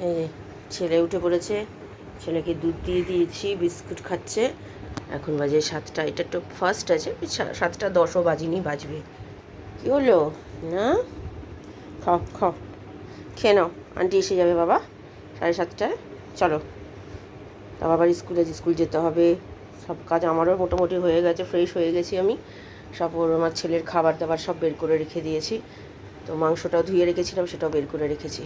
এই ছেলে উঠে পড়েছে, ছেলেকে দুধ দিয়ে দিয়েছি, বিস্কুট খাচ্ছে। এখন বাজে 7টা, এটা তো ফার্স্ট আছে, 7:10ও বাজিনি, বাজবে। কী হলো না? খাও খাও, খেয়ে নাও, আন্টি এসে যাবে বাবা 7:30টায়। চলো, তা আবার স্কুল যেতে হবে। সব কাজ আমারও মোটামুটি হয়ে গেছে, ফ্রেশ হয়ে গেছি আমি। সব আমার ছেলের খাবার দাবার সব বের করে রেখে দিয়েছি। তো মাংসটাও ধুয়ে রেখেছিলাম, সেটাও বের করে রেখেছি।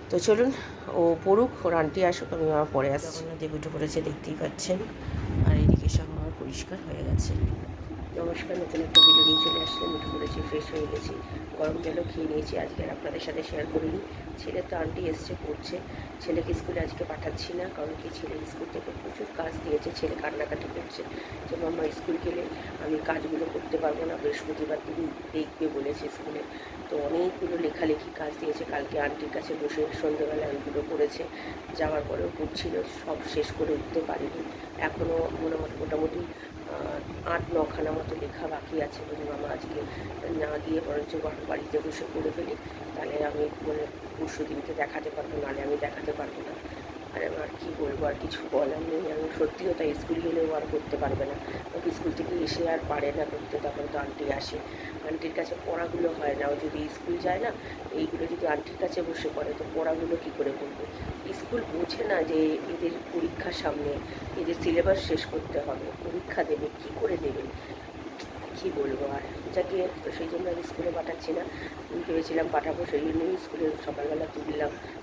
তো চলুন, ও পড়ুক, ওর আন্টি আসুক, আমি আমার পরে আসছি। জগন্নাথ উঠে পড়েছে, দেখতেই পাচ্ছেন। আর এইদিকে সব আমার পরিষ্কার হয়ে গেছে। নমস্কার, নতুন একটা ভিডিও নিয়ে চলে আসলাম। উঠে পড়েছি, ফ্রেশ হয়ে গেছি, গরম জলও খেয়ে নিয়েছি। আজকে আর আপনাদের সাথে শেয়ার করিনি। ছেলে তো আন্টি এসছে, পড়ছে। ছেলেকে স্কুলে আজকে পাঠাচ্ছি না, কারণ কি ছেলের স্কুল থেকে প্রচুর কাজ দিয়েছে। ছেলে কান্নাকাটি করছে যে মাম্মা স্কুল গেলে আমি কাজগুলো করতে পারবো না, বৃহস্পতিবার দিন দেখবে বলেছে স্কুলে। তো অনেকগুলো লেখালেখি কাজ দিয়েছে। কালকে আন্টির কাছে বসে সন্ধ্যেবেলা ওইগুলো করেছে। যাওয়ার পরেও পড়ছিল, সব শেষ করে উঠতে পারিনি। এখনও মোটামুটি 8-9খানা মতো লেখা বাকি আছে। বলি মামা আজকে না গিয়ে বরঞ্চ বাড়িতে বসে করে ফেলি, তাহলে আমি পরশু দিনকে দেখাতে পারবো, নাহলে আমি দেখাতে পারবো না। আর আমার কী বলবো, আর কিছু বলার নেই। আমি সত্যিও তাই, স্কুল গেলেও আর করতে পারবে না। ওকে স্কুল থেকে এসে আর পারে না করতে, তখন তো আন্টি আসে। আন্টির কাছে পড়াগুলো হয় না, ও যদি স্কুল যায় না, এইগুলো যদি আন্টির কাছে বসে পড়ে তো পড়াগুলো কী করে করবে? স্কুল বোঝে না যে এদের পরীক্ষার সামনে, এদের সিলেবাস শেষ করতে হবে, পরীক্ষা দেবে, কী করে দেবে? কী বলবো আর, যাকে তো সেই জন্য আমি স্কুলে পাঠাচ্ছি না। ভেবেছিলাম পাঠাবো, সেই জন্যই স্কুলে সকালবেলা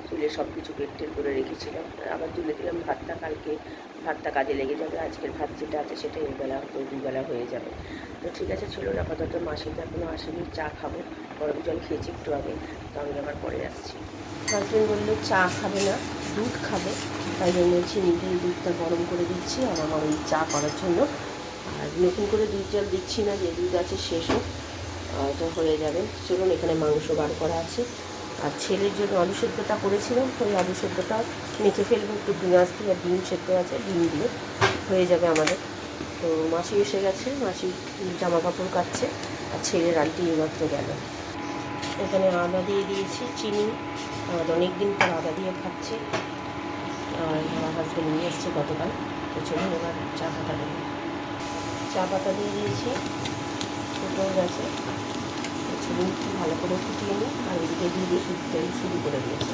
তুলে সব কিছু বের করে রেখেছিলাম। আবার তুলে দিলাম ভাতটা, কালকে ভাতটা কাজে লেগে যাবে। আজকের ভাত যেটা আছে সেটা এবেলা তো দুবেলা হয়ে যাবে। তো ঠিক আছে, চলুন, আপাতত মাসিতে এখনও আসেনি, চা খাবো। গরম জল খেয়েছি একটু আগে, তো আমি আবার পরে আসছি। হাজবেন্ড বললো চা খাবে না, দুধ খাবে, তাই জন্য চিনি দিয়ে দুধটা গরম করে দিচ্ছি আর আমার ওই চা করার জন্য। আর নতুন করে দুধ জল দিচ্ছি না, যে দুধ আছে শেষ হোক, তো হয়ে যাবে। চলুন, এখানে মাংস বার করা আছে। আর ছেলের জন্য আলু সেদ্ধটা করেছিলাম, ওই আলু সেদ্ধটা মেখে ফেলবো একটু পেঁয়াজ দিয়ে, আর ডিম সেদ্ধ আছে, ডিম দিয়ে হয়ে যাবে আমাদের। তো মাসি এসে গেছে, মাসি জামা কাপড় কাচ্ছে, আর ছেলের আন্টি এইমাত্র গেল। এখানে আদা দিয়ে দিয়েছি, চিনি, আর অনেক দিন পর আদা দিয়ে খাচ্ছি। আর আমার হাজব্যান্ড নিয়ে এসছে গতকাল। তো চলুন এবার চা পাতা দেবো। চা পাতা দিয়ে দিয়েছি, ফুটেও গেছে। চলুন ভালো করে ফুটিয়ে নিই। আর এদিকে দুধে ফুটতে শুরু করে দিয়েছে।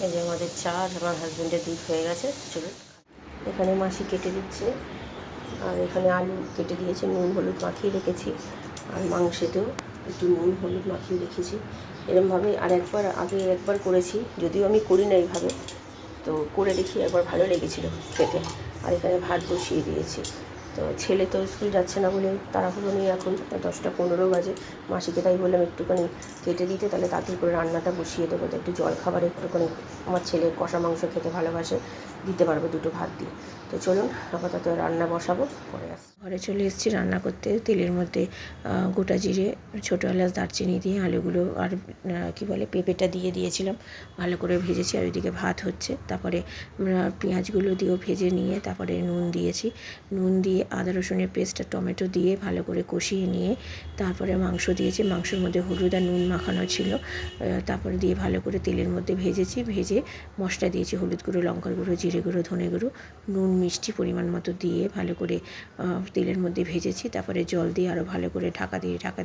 এই যে আমাদের চা আর আমার হাজব্যান্ডের দুধ হয়ে গেছে। চলুন, এখানে মাসি কেটে দিচ্ছে, আর এখানে আলু কেটে দিয়েছে, নুন হলুদ মাখিয়ে রেখেছি। আর মাংসেতেও একটু নুন হলুদ মাখিয়ে রেখেছি। এরমভাবে আগে একবার করেছি, যদিও আমি করি না এইভাবে, তো করে দেখি, একবার ভালো লেগেছিলো খেতে। আর এখানে ভাত বসিয়ে দিয়েছি। তো ছেলে তো স্কুল যাচ্ছে না বলে তাড়াহুড়ো নেই, এখন 10টা 15 বাজে। মাসিকে তাই বললাম একটুখানি কেটে দিতে, তাহলে তাড়াতাড়ি করে রান্নাটা বসিয়ে দেবো। তো একটু জলখাবারে একটুখানি, আমার ছেলে কষা মাংস খেতে ভালোবাসে, দিতে পারবো 2টো ভাত দিয়ে। তো চলুন, আপাতত রান্না বসাবো, পরে আসছি। ঘরে চলে এসেছি রান্না করতে। তেলের মধ্যে গোটা জিরে, ছোটো এলাচ, দারচিনি দিয়ে আলুগুলো আর পেঁপেটা দিয়ে দিয়েছিলাম, ভালো করে ভেজেছি। আর ওইদিকে ভাত হচ্ছে। তারপরে পেঁয়াজগুলো দিয়েও ভেজে নিয়ে তারপরে নুন দিয়েছি। নুন দিয়ে আদা রসুনের পেস্ট আর টমেটো দিয়ে ভালো করে কষিয়ে নিয়ে তারপরে মাংস দিয়েছি। মাংসের মধ্যে হলুদ আর নুন মাখানো ছিল, তারপরে দিয়ে ভালো করে তেলের মধ্যে ভেজেছি। ভেজে মশলা দিয়েছি, হলুদ গুঁড়ো, লঙ্কার গুঁড়ো, জিরে গুঁড়ো, ধনে গুঁড়ো, নুন, মিষ্টি পরিমাণ মতো দিয়ে ভালো করে তেলের মধ্যে ভেজেছি। তারপরে জল দিয়ে আরও ভালো করে ঢাকা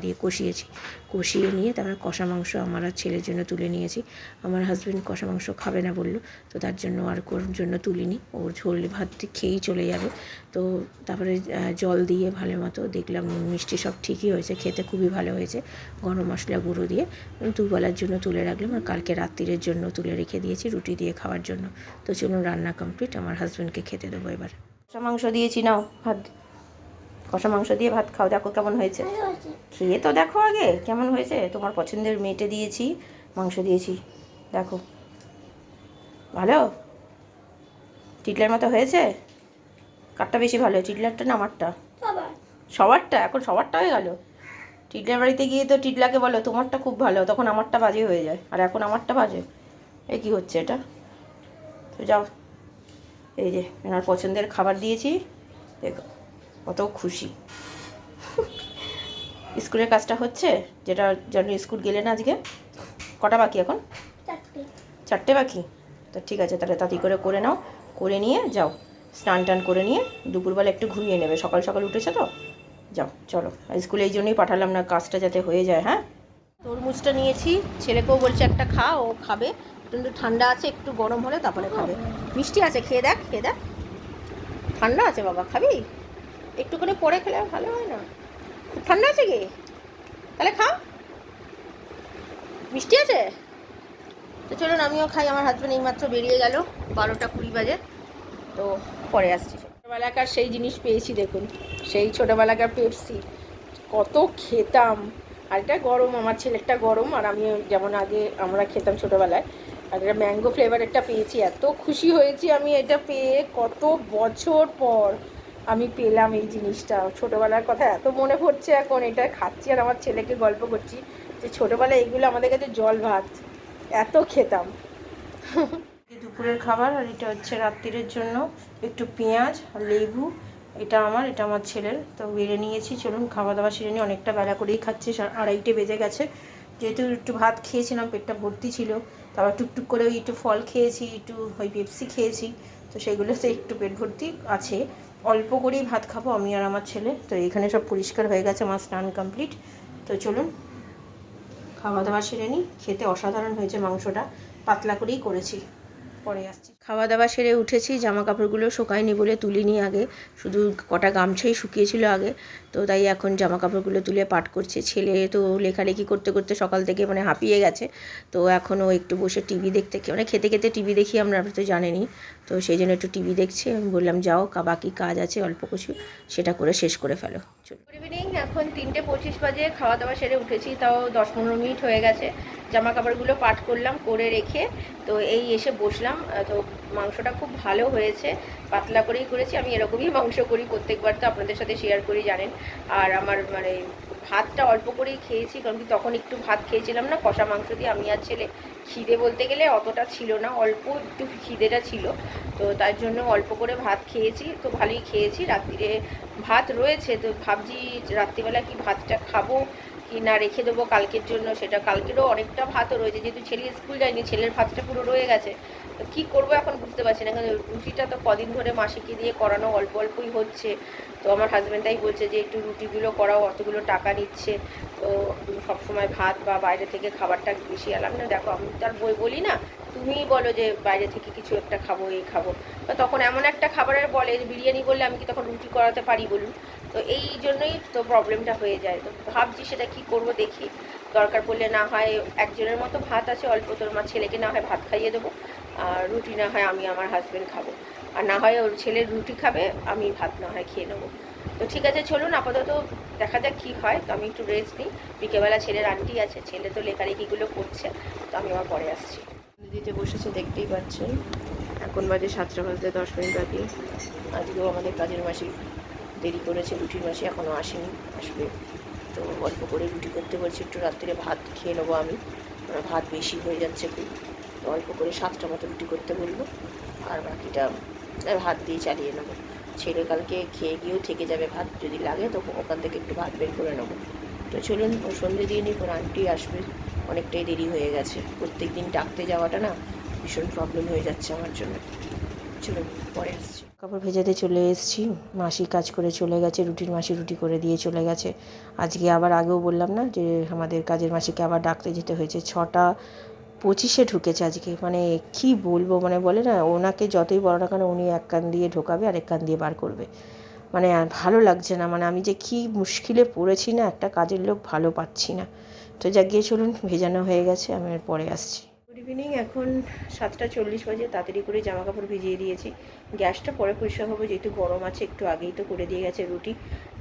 দিয়ে কষিয়েছি। কষিয়ে নিয়ে তারপরে কষা মাংস আমার আর ছেলের জন্য তুলে নিয়েছি। আমার হাজব্যান্ড কষা মাংস খাবে না বললো, তো তার জন্য আর ওর জন্য তুলিনি, ওর ঝোল ভাত খেয়েই চলে যাবে। তো তারপরে জল দিয়ে ভালো মতো দেখলাম নুন মিষ্টি সব ঠিকই হয়েছে, খেতে খুবই ভালো হয়েছে। গরম মশলা গুঁড়ো দিয়ে দুবেলার জন্য তুলে রাখলাম, আর কালকে রাত্রিরের জন্য তুলে রেখে দিয়েছি রুটি দিয়ে খাওয়ার জন্য। তো চলুন, রান্না কমপ্লিট, আমার হাজব্যান্ডকে খেতে দেবো এবার। কষা মাংস দিয়েছি, নাও ভাত, কষা মাংস দিয়ে ভাত খাও, দেখো কেমন হয়েছে। খেয়ে তো দেখো আগে কেমন হয়েছে। তোমার পছন্দের মেটে দিয়েছি, মাংস দিয়েছি, দেখো ভালো, টিটলার মতো হয়েছে। কারটা বেশি ভালো, টিটলারটা না আমারটা? সবারটা। এখন সবারটা হয়ে গেল। টিটলার বাড়িতে গিয়ে তো টিটলাকে বলো তোমারটা খুব ভালো, তখন আমারটা বাজে হয়ে যায়, আর এখন আমারটা বাজে। এই কী হচ্ছে এটা? তো যাও, এই যে এনার পছন্দের খাবার দিয়েছি, দেখো কত খুশি। স্কুলের কাজটা হচ্ছে, যেটা জন্য স্কুল গেলেন আজকে। কটা বাকি এখন? 4টে বাকি? তো ঠিক আছে, তাহলে তাড়াতাড়ি করে নাও, করে নিয়ে যাও, স্নান টান করে নিয়ে দুপুরবেলা একটু ঘুমিয়ে নেবে, সকাল সকাল উঠেছে তো। যাও চলো, স্কুলে এই জন্যই পাঠালাম না, কাজটা যাতে হয়ে যায়। হ্যাঁ, তরমুজটা নিয়েছি, ছেলেকেও বলছে একটা খা, ও খাবে, কিন্তু ঠান্ডা আছে, একটু গরম হলে তারপরে খাবে। মিষ্টি আছে, খেয়ে দেখ, খেয়ে দেখ, ঠান্ডা আছে বাবা, খাবি? একটুখানি পরে খেলে ভালো হয় না? খুব ঠান্ডা আছে কি? তাহলে খা, মিষ্টি আছে। তো চলুন আমিও খাই, আমার হাজব্যান্ড এইমাত্র বেরিয়ে গেল, 12টা 20 বাজে, তো পরে আসছি। ছোটোবেলাকার সেই জিনিস পেয়েছি, দেখুন, সেই ছোটোবেলাকার পেপসি কত খেতাম। আর এটা গরম, আমার ছেলেরটা গরম, আর আমি যেমন আগে আমরা খেতাম ছোটোবেলায়। আর এটা ম্যাঙ্গো ফ্লেভারেরটা পেয়েছি, এত খুশি হয়েছি আমি এটা পেয়ে, কত বছর পর আমি পেলাম এই জিনিসটা। ছোটোবেলার কথা এত মনে পড়ছে এখন, এটা খাচ্ছি আর আমার ছেলেকে গল্প করছি যে ছোটোবেলায় এইগুলো আমাদের কাছে জল ভাত, এত খেতাম। দুপুরের খাবার, আর এটা হচ্ছে রাত্রিরের জন্য একটু পেঁয়াজ আর লেবু, এটা আমার ছেলের। তো বেড়ে নিয়েছি, চলুন খাওয়া দাওয়া সেরে নিই, অনেকটা বেলা করেই খাচ্ছি, 2:30 বেজে গেছে। যেহেতু একটু ভাত খেয়েছিলাম, পেটটা ভর্তি ছিল, তারপর টুকটুক করে ওই একটু ফল খেয়েছি, একটু ওই পেপসি খেয়েছি, তো সেগুলোতে একটু পেট ভর্তি আছে। অল্প করেই ভাত খাবো আমি আর আমার ছেলে। তো এখানে সব পরিষ্কার হয়ে গেছে, আমার স্নান কমপ্লিট। তো চলুন খাওয়া দাওয়া সেরে নিই। খেতে অসাধারণ হয়েছে, মাংসটা পাতলা করেই করেছি, পরে আসছি। খাওয়া দাওয়া সেরে উঠেছি, জামা কাপড়গুলো শুকায়নি বলে তুলিনি আগে, শুধু কটা গামছাই শুকিয়েছিল আগে, তো তাই এখন জামা কাপড়গুলো তুলে পাট করছে। ছেলে তো লেখালেখি করতে করতে সকাল থেকে মানে হাঁপিয়ে গেছে, তো এখনও একটু বসে টিভি দেখতে, মানে খেতে খেতে টিভি দেখি আমরা, তো জানেনই, তো সেই জন্য একটু টিভি দেখছে। আমি বললাম যাও, বাকি কাজ আছে অল্প কিছু, সেটা করে শেষ করে ফেলো। চলো, গুড ইভিনিং, এখন 3:25 বাজে, খাওয়া দাওয়া সেরে উঠেছি, তাও 10-15 মিনিট হয়ে গেছে। জামা কাপড়গুলো পাট করলাম, করে রেখে তো এই এসে বসলাম। তো মাংসটা খুব ভালো হয়েছে, পাতলা করেই করেছি, আমি এরকমই মাংস করি প্রত্যেকবার, তো আপনাদের সাথে শেয়ার করি জানেন। আর আমার মানে ভাতটা অল্প করেই খেয়েছি, কারণ কি তখন একটু ভাত খেয়েছিলাম না কষা মাংস দিয়ে, আমি আর ছেলে। খিদে বলতে গেলে অতটা ছিল না, অল্প একটু খিদেটা ছিল, তো তার জন্য অল্প করে ভাত খেয়েছি, তো ভালোই খেয়েছি। রাত্রিরে ভাত রয়েছে, তো ভাবছি রাত্রিবেলা কি ভাতটা খাবো কি না রেখে দেবো কালকের জন্য, সেটা কালকেরও অনেকটা ভাতও রয়েছে, যেহেতু ছেলে স্কুল যায়নি, ছেলের ভাতটা পুরো রয়ে গেছে। তো কী করবো এখন বুঝতে পারছি না, কারণ রুটিটা তো কদিন ধরে মাসিকে দিয়ে করানো অল্প অল্পই হচ্ছে। তো আমার হাজব্যান্ড তাই বলছে যে একটু রুটিগুলো করাও, অতগুলো টাকা নিচ্ছে, তো সবসময় ভাত বা বাইরে থেকে খাবারটা বেশি এলাম না। দেখো আমি তার বলি না, তুমিই বলো যে বাইরে থেকে কিছু একটা খাবো, এই খাবো, তো তখন এমন একটা খাবারের বলে, বিরিয়ানি বললে আমি কি তখন রুটি করাতে পারি বলুন? তো এই জন্যই তো প্রবলেমটা হয়ে যায়। তো ভাবছি সেটা কি করব দেখি, দরকার পড়লে না হয় একজনের মতো ভাত আছে অল্প, তোর আমার ছেলেকে না হয় ভাত খাইয়ে দেবো, আর রুটি না হয় আমি আমার হাজব্যান্ড খাবো, আর না হয় ওর ছেলের রুটি খাবে, আমি ভাত না হয় খেয়ে নেবো। তো ঠিক আছে চলুন, আপাতত দেখা যাক কী হয়। তো আমি একটু রেস্ট নিই, বিকেলবেলা ছেলের আন্টি আছে, ছেলে তো লেখালেখিগুলো করছে, তো আমি আবার পরে আসছি। দিতে বসেছে, দেখতেই পাচ্ছেন, এখন বাজে 7:10 বাকি। আজকেও আমাদের কাজের মাসি দেরি করেছে, রুটির মাসি এখনও আসেনি, আসবে। তো অল্প করে রুটি করতে বলছি, একটু রাত্রে ভাত খেয়ে নেবো আমি, ভাত বেশি হয়ে যাচ্ছে খুব, তো অল্প করে 7টা মতো রুটি করতে বলবো, আর বাকিটা ভাত দিয়ে চালিয়ে নেবো। ছেলে কালকে খেয়ে গিয়েও থেকে যাবে ভাত, যদি লাগে তো ওখান থেকে একটু ভাত বের করে নেবো। তো চলুন, ও সন্ধে দিয়ে নিই, ওর আন্টি আসবে, অনেকটাই দেরি হয়ে গেছে। প্রত্যেক দিন ডাকতে যাওয়াটা না ভীষণ প্রবলেম হয়ে যাচ্ছে আমার জন্য। চলুন পরে আসছি। কাপড় ভেজাতে চলে এসেছি, মাসি কাজ করে চলে গেছে, রুটির মাসি রুটি করে দিয়ে চলে গেছে। আজকে আবার আগেও বললাম না যে আমাদের কাজের মাসিকে আবার ডাকতে যেতে হয়েছে, 6:25 ঢুকেছে আজকে। মানে কি বলবো, মানে বলে না, ওনাকে যতই বড় না কেন উনি এক কান দিয়ে ঢোকাবে আর এক কান দিয়ে বার করবে, মানে আর ভালো লাগছে না, মানে আমি যে কি মুশকিলে পড়েছি না, একটা কাজের লোক ভালো পাচ্ছি না। তো যা গিয়ে চলুন, ভেজানো হয়ে গেছে, আমি আর পরে আসছি। গুড ইভিনিং, এখন 7:40 বাজে, তাড়াতাড়ি করে জামা কাপড় ভিজিয়ে দিয়েছি। গ্যাসটা পরে পরিষ্কার হবে, যেহেতু গরম আছে, একটু আগেই তো করে দিয়ে গেছে রুটি।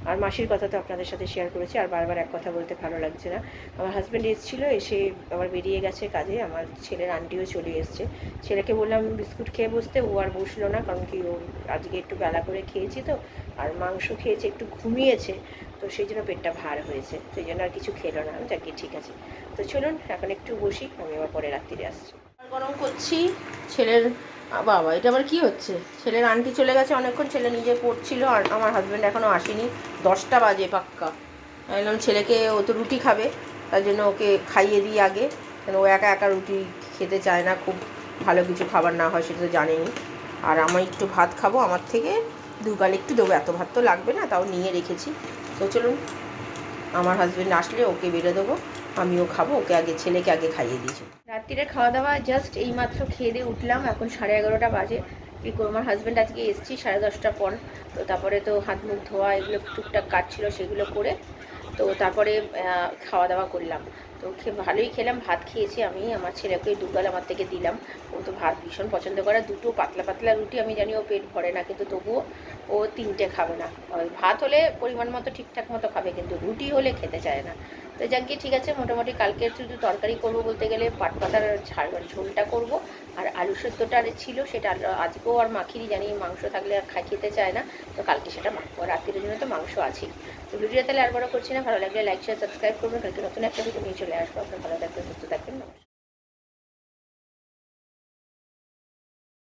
আর মাসির কথা তো আপনাদের সাথে শেয়ার করেছি, আর বারবার এক কথা বলতে ভালো লাগছে না। আমার হাজব্যান্ড এসেছিলো, এসে আবার বেরিয়ে গেছে কাজে, আমার ছেলের আন্টিও চলে এসছে। ছেলেকে বললাম বিস্কুট খেয়ে বসতে, ও আর বসলো না, কারণ কি ও আজকে একটু বেলা করে খেয়েছি তো, আর মাংস খেয়েছে, একটু ঘুমিয়েছে, তো সেই জন্য পেটটা ভার হয়েছে, সেই জন্য আর কিছু খেলো না। যাকে ঠিক আছে, তো চলুন এখন একটু বসি, আমি আবার পরে রাত্রিরে আসছি। গরম করছি, ছেলের বাবা এটা আবার কী হচ্ছে, ছেলের আন্টি চলে গেছে অনেকক্ষণ, ছেলে নিজে পড়ছিল, আর আমার হাজব্যান্ড এখনও আসেনি, 10টা বাজে পাক্কা। বললাম ছেলেকে, ও তো রুটি খাবে, তার জন্য ওকে খাইয়ে দিই আগে, কেন ও একা একা রুটি খেতে চায় না, খুব ভালো কিছু খাবার না হয় সেটা তো জানেনি। আর আমি একটু ভাত খাবো, আমার থেকে দু গাল একটু দেবো, এত ভাত তো লাগবে না, তাও নিয়ে রেখেছি। তো চলুন, আমার হাজব্যান্ড আসলে ওকে বেড়ে দেবো, আমিও খাবো, ওকে আগে, ছেলেকে আগে খাইয়ে দিয়েছি। রাত্রিরে খাওয়া দাওয়া জাস্ট এইমাত্র খেয়ে দিয়ে উঠলাম, এখন 11:30 বাজে। কী করবো, আমার হাজব্যান্ড আজকে এসেছি 10:30টার পর, তো তারপরে তো হাত মুখ ধোয়া এগুলো টুকটাক কাজ ছিল, সেগুলো করে তো তারপরে খাওয়া দাওয়া করলাম। তো ভালোই খেলাম, ভাত খেয়েছি আমি, আমার ছেলেকে দুগাল আমার থেকে দিলাম। ও তো ভাত ভীষণ পছন্দ করে, দুটো পাতলা পাতলা রুটি, আমি জানি ও পেট ভরে না, কিন্তু তবুও ও 3টে খাবে না। ভাত হলে পরিমাণ মতো ঠিকঠাক মতো খাবে, কিন্তু রুটি হলে খেতে চায় না। তো যাক গিয়ে ঠিক আছে, মোটামুটি কালকে শুধু তরকারি করবো বলতে গেলে, পাট পাতার ঝোলটা করব, আর আলু সেদ্ধটা ছিল সেটা আজকেও আর মাখিয়ে জানি, মাংস থাকলে আর খেতে চায় না, তো কালকে সেটা মাখবো। রাত্রির জন্য তো মাংস আছেই। তো ভিডিওটা তাহলে আর বড় করছি না, ভালো লাগলে লাইক শেয়ার সাবস্ক্রাইব করবেন। কালকে নতুন একটা ভিডিও নিয়ে চলে আসবো। আপনার ভালো থাকবেন, সুস্থ থাকবেন।